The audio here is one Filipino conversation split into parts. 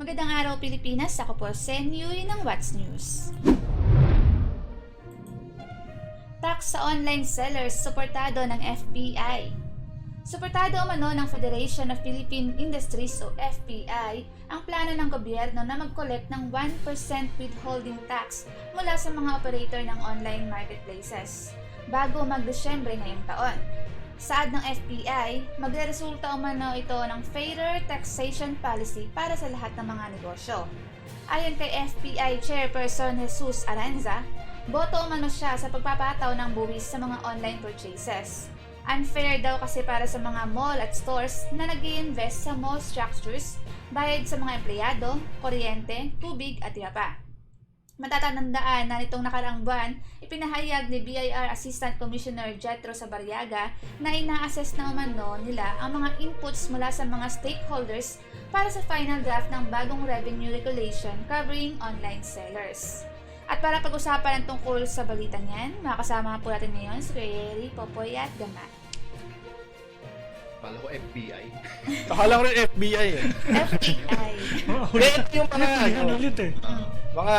Magandang araw Pilipinas, ako po Sen Yui ng What's News. Tax sa online sellers suportado ng FBI. Suportado umano ng Federation of Philippine Industries o FPI ang plano ng gobyerno na mag-collect ng 1% withholding tax mula sa mga operator ng online marketplaces bago mag-Desyembre ngayong taon. Saad ng FPI, magreresulta umano ito ng fairer taxation policy para sa lahat ng mga negosyo. Ayon kay FPI Chairperson Jesus Aranza, boto umano siya sa pagpapataw ng buwis sa mga online purchases. Unfair daw kasi para sa mga mall at stores na nag-i-invest sa mall structures, bayad sa mga empleyado, kuryente, tubig at iba pa. Matatandaan na nitong nakaraang buwan, ipinahayag ni BIR Assistant Commissioner Jetro Sabariaga na ina-assess na umano nila ang mga inputs mula sa mga stakeholders para sa final draft ng bagong revenue regulation covering online sellers. At para pag-usapan ang tungkol sa balitang yan, makakasama po natin ngayon si Kuya Popoy at Gama. Kala ko FBI. Akala ko rin FBI eh. FBI. Kaya ito yung mga, ulit eh. mga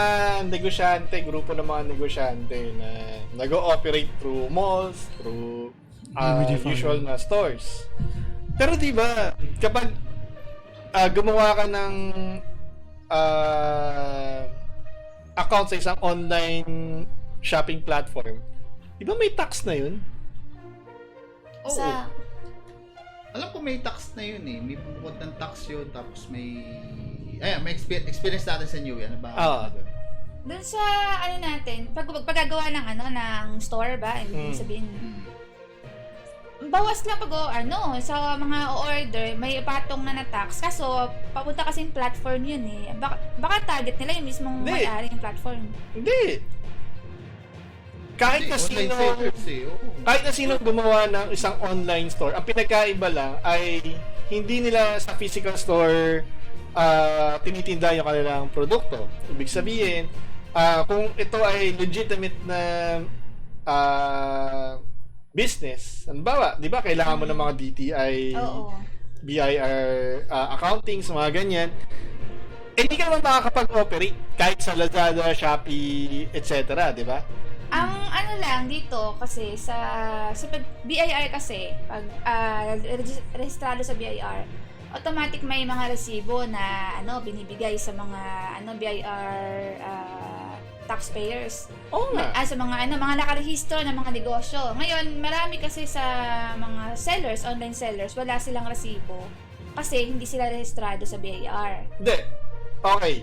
negosyante, grupo ng mga negosyante na nag-ooperate through malls, through usual na stores. Pero di ba kapag gumawa ka ng account sa isang online shopping platform, di ba may tax na yun? Oo. Sa Alam ko may tax na yun eh. May bukod ng tax yun. Tapos may... Ayan, may experience natin sa New Ano ba? dun sa ano natin, paggagawa ng ng store ba, ibig sabihin. Bawas lang sa mga order, may patong na tax. Kaso, papunta kasing platform yun eh. Baka target nila yung mismong Hindi. may-ari ng platform. Hindi. Kahit na Online sino, sellers eh. Oo. kahit na sino gumawa ng isang online store, ang pinagkaiba lang ay hindi nila sa physical store tinitinda yung kanilang produkto. Ibig sabihin, kung ito ay legitimate na business, halimbawa, di ba, kailangan mo ng mga DTI, Oo. BIR accounting, mga ganyan, hindi ka naman makakapag-operate kahit sa Lazada, Shopee, etc. Di ba? Ang lang dito kasi sa BIR kasi pag rehistrado sa BIR, automatic may mga resibo na binibigay sa mga BIR taxpayers. Oo nga. Sa mga mga nakarehistro ng mga negosyo. Ngayon, marami kasi sa mga sellers, online sellers, wala silang resibo kasi hindi sila rehistrado sa BIR. Hindi. Okay.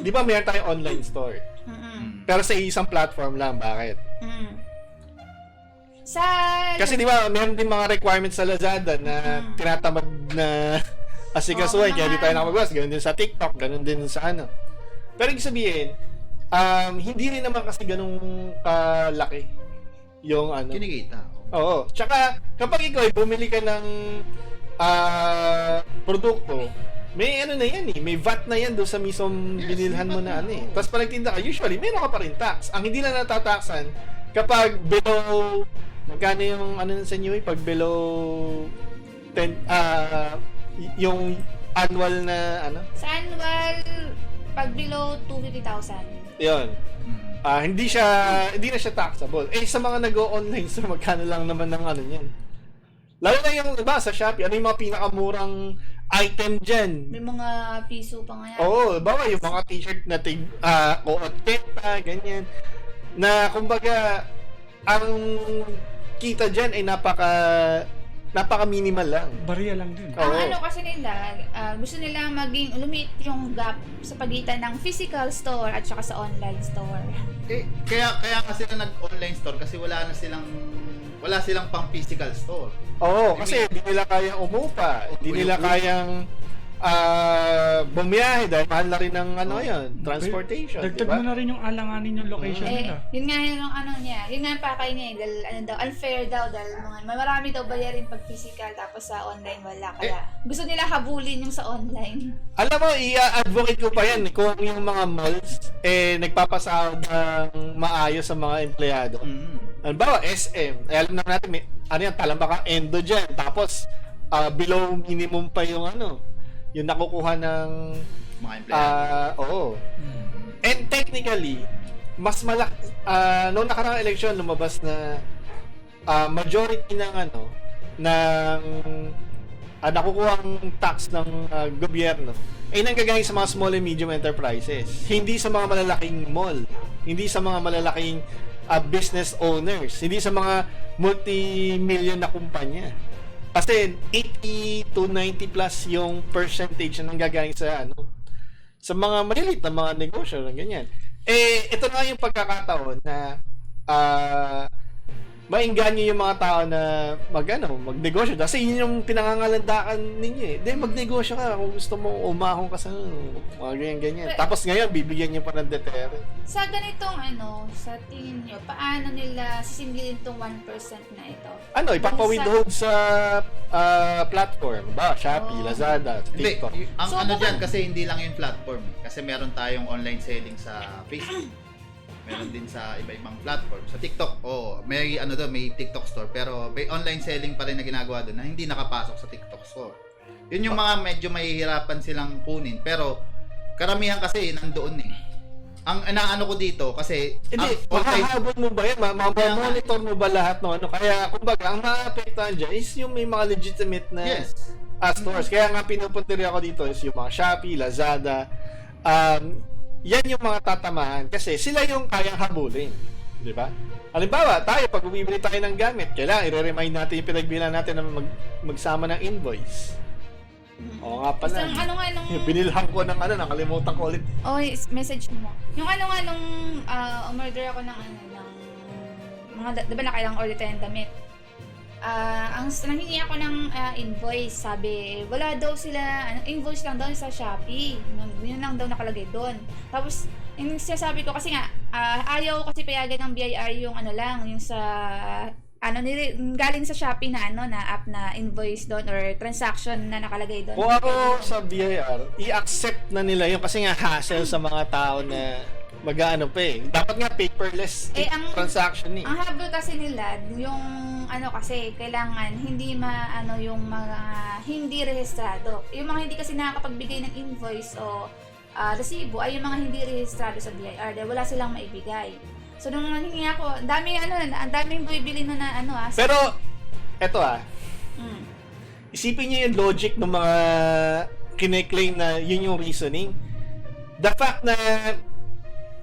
Di ba meron tayong online store? Pero sa isang platform lang. Bakit? Kasi di ba meron din mga requirements sa Lazada na tinatamad na asikasuhin. Kaya di tayo nakapagwas. Ganun din sa TikTok. Ganun din sa Pero ibig sabihin, hindi rin naman kasi ganun kalaki yung Kinikita. Oo. Tsaka, kapag ikaw ay bumili ka ng produkto, may na yan eh. May VAT na yan doon sa mismong binilhan mo na Tapos pag nagtinda ka, usually, meron ka pa rin tax. Ang hindi na natataksan, kapag below, magkano yung sa inyo pag below 10, yung annual na Sa annual, pag below 250,000. Yun. Hindi na siya taxable. Sa mga nag-o-online so magkano lang naman ng niyan. Lalo na yung sa Shopee, yung mga pinakamurang item dyan? May mga piso pa nga yan. Oo, bawa yung mga t-shirt na o-teta, ganyan. Na kumbaga, ang kita dyan ay napaka-minimal lang. Barya lang din. Oo. Ang kasi nila, gusto nila maging lumit yung gap sa pagitan ng physical store at saka sa online store. Kaya nga sila nag-online store kasi wala silang pang physical store. Oo, kasi hindi nila kayang umupa, hindi nila kayang bumiyahe dahil mahal na rin ng transportation, Dagdag diba? mo na rin yung alanganin yung location nila. Yun nga yung yun nga yung pakay niya dahil unfair daw dahil marami daw bayarin pag physical tapos sa online wala kaya gusto nila habulin yung sa online. Alam mo, i-advocate ko pa yan kung yung mga malls nagpapasahod ng maayos sa mga empleyado. Halimbawa, SM, alam naman natin may talambakang endo dyan, tapos below minimum pa yung yung nakukuha ng Mga empleyado. oo. And technically, mas noong nakaraang eleksyon lumabas na majority ng ng nakukuhang tax ng gobyerno ay nanggagaling sa mga small and medium enterprises, hindi sa mga malalaking mall, hindi sa mga malalaking business owners, hindi sa mga multi-million na kumpanya. Kasi 80 to 90 plus yung percentage na nanggagaling sa sa mga maliliit na mga negosyo na ganyan. Ito na yung pagkakataon na maingganyo yung mga tao na magnegosyo. Kasi yun yung pinangangalandakan ninyo magnegosyo ka kung gusto mo umahon ka sa mga ganyan-ganyan. Tapos ngayon, bibigyan niyo pa ng deterrent. Sa ganitong sa tingin nyo, paano nila sisingilin tong 1% na ito? Ipapawithhold sa platform ba? Shopee, Lazada, Hindi, TikTok. ang dyan kasi hindi lang yung platform. Kasi meron tayong online selling sa Facebook. Meron din sa iba-ibang platform. Sa TikTok, may may TikTok store, pero may online selling pa rin na ginagawa doon na hindi nakapasok sa TikTok store. Yun yung mga medyo mahihirapan silang kunin, pero karamihan kasi nandoon Ang inaano ko dito kasi mahahabol mo ba yan? Monitor mo ba lahat ng Kaya kumbaga, ang maapektuhan dyan is yung may mga legitimate na stores. Kaya nga pinupunta rin ako dito is yung mga Shopee, Lazada, yan yung mga tatamahan kasi sila yung kayang habulin, di ba? Halimbawa, tayo pag bumibili tayo ng gamit, kailangan i-remind natin yung pinagbilan natin na magsama ng invoice. Oo nga pala. Binilhan ko ng nakalimutan ko ulit. Message mo. Yung nung umorder ako ng mga, diba nakailang order tayo ng damit? Ang nanghingi ako ng invoice, sabi, wala daw sila, invoice lang daw sa Shopee. Yun lang daw nakalagay doon. Tapos, yung sinasabi ko, kasi nga, ayaw kasi payagan ng BIR yung yung sa, galing sa Shopee na na app na invoice doon or transaction na nakalagay doon. Kung ako sa BIR, i-accept na nila yung kasi nga hassle sa mga tao na dapat nga paperless transaction Ang habol kasi nila, yung kasi kailangan hindi yung mga hindi rehistrado. Yung mga hindi kasi nakakapagbigay ng invoice o resibo ay yung mga hindi rehistrado sa BIR dahil wala silang maibigay. So nung nanghingi ako, ang daming bibili na Pero eto isipin niyo yung logic ng mga kine-claim na yun yung reasoning. The fact na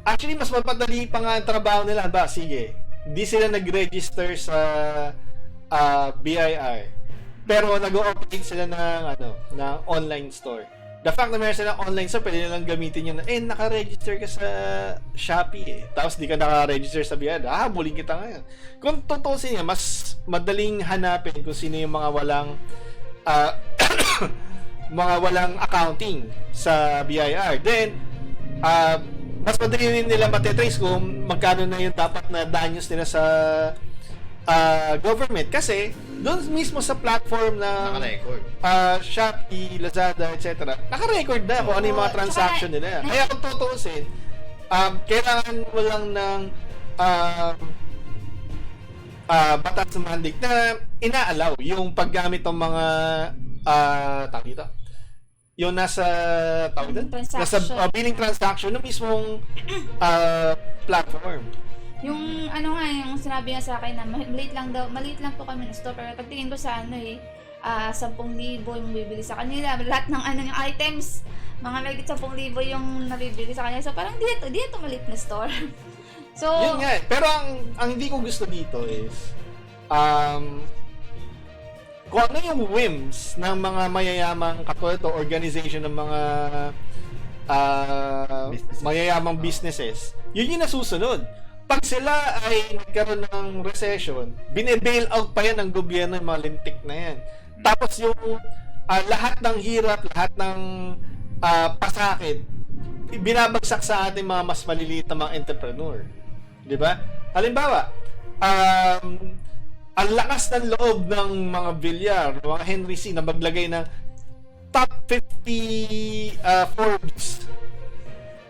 actually mas mapadali pa nga ang trabaho nila sige, hindi sila nag-register sa BIR pero nag-operate sila ng online store. The fact na meron silang online store, pwede nilang gamitin yun naka-register ka sa Shopee tapos di ka naka-register sa BIR, habulin kita ngayon. Kung tutusin niya, mas madaling hanapin kung sino yung mga walang accounting sa BIR. Then mas madali rin nila matetrace kung magkano na yung dapat na danyos nila sa government kasi doon mismo sa platform na naka-record. Shopee, Lazada, etc. Naka-record na kung ano yung mga transaction nila. Kaya kung tutuusin, kailangan mo lang ng batas na mandate na inaalaw yung paggamit ng mga tawag dito, yung nasa billing transaction ng mismong platform. Yung yung sinabi niya sa akin na maliit lang po kami na store, pero pagtingin ko sa 10,000 yung bibili sa kanila, lahat ng yung items, mga mahigit 10,000 yung nabibili sa kanila. So parang dito maliit na store. So yun nga, pero ang hindi ko gusto dito is kung ano yung whims ng mga mayayamang katulad o organization ng mga mayayamang businesses, yun yung nasusunod. Pag sila ay nagkaroon ng recession, bine-bail out pa yan ng gobyerno yung mga lintik na yan. Tapos yung lahat ng hirap, lahat ng pasakit, binabagsak sa ating mga mas maliliit na mga entrepreneur. Di ba? Halimbawa, ang lakas ng loob ng mga Villar, mga Henry C. na maglagay ng top 50 Forbes,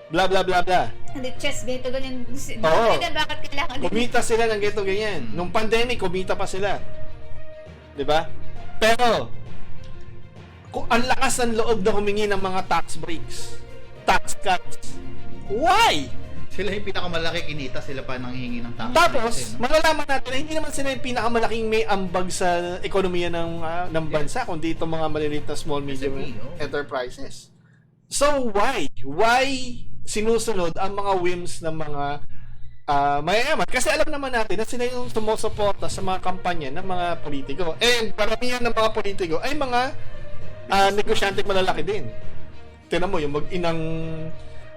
blah blah blah blah. Chess, ganito ganyan. Oo. Bakit kailangan Kumita sila ng ganito ganyan. Nung pandemic, kumita pa sila. 'Di ba? Pero kung ang lakas ng loob na humingi ng mga tax breaks, tax cuts. Why? Sila yung pinakamalaki kinita, sila pa nanghihingi ng tax. Tapos, breaks, eh, no? malalaman natin na hindi naman sila yung pinakamalaking may ambag sa ekonomiya ng bansa, kundi itong mga maliliit na small, medium SME, oh. enterprises. So, why? Why sinusunod ang mga whims ng mga mayayaman? Kasi alam naman natin na sila yung sumusuporta sa mga kampanya ng mga politiko. And paramihan ng mga politiko ay mga negosyanteng malalaki din. Tinan mo, yung mag-inang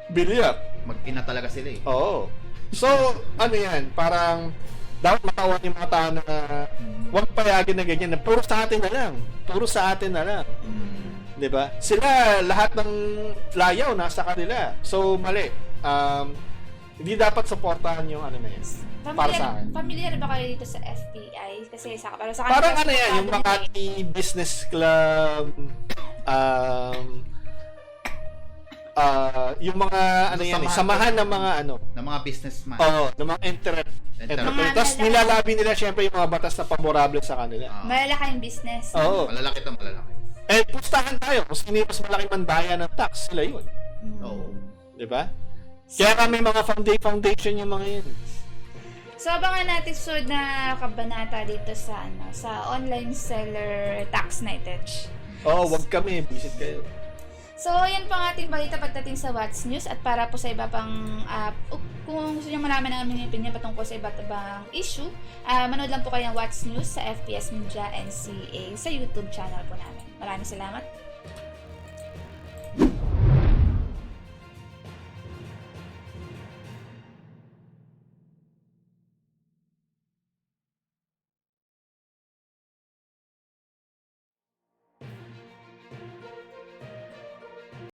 bilyar. Mag-ina talaga sila eh. Oo. So, ano yan, parang dapat matawan yung mga tao na huwag payagin na ganyan, na puro sa atin na lang. Puro sa atin na lang. 'Di ba? Sila, lahat ng layaw nasa kanila. So, mali. Hindi dapat suportahan yung ano na yan. Para sa akin. Familiar ba kayo dito sa FPI? Kasi para sa Parang kanila, ano yan, yung Makati Business Club, yung mga ano yan, samahan ng mga ano, Ng mga businessman. ng mga enterprise. Mga Tapos malalaking- nilalabi nila syempre yung mga batas na favorable sa kanila. malalaking business. Oo. Malalaki to, malalaki. Eh, pustahan tayo. Kung sino yung mas malaking mandaya ng tax, sila yun. Oo. Di ba? Kaya may mga foundation yung mga yun. So, abangan natin susunod na kabanata dito sa sa online seller tax night. Oo, wag kami. Visit kayo. So, yan po ang ating balita pagdating sa What's News. At para po sa iba pang, kung gusto nyo malaman ng aming opinion patungkol sa iba't ibang issue, manood lang po kayo ng What's News sa FPS Media NCA sa YouTube channel po namin. Maraming salamat.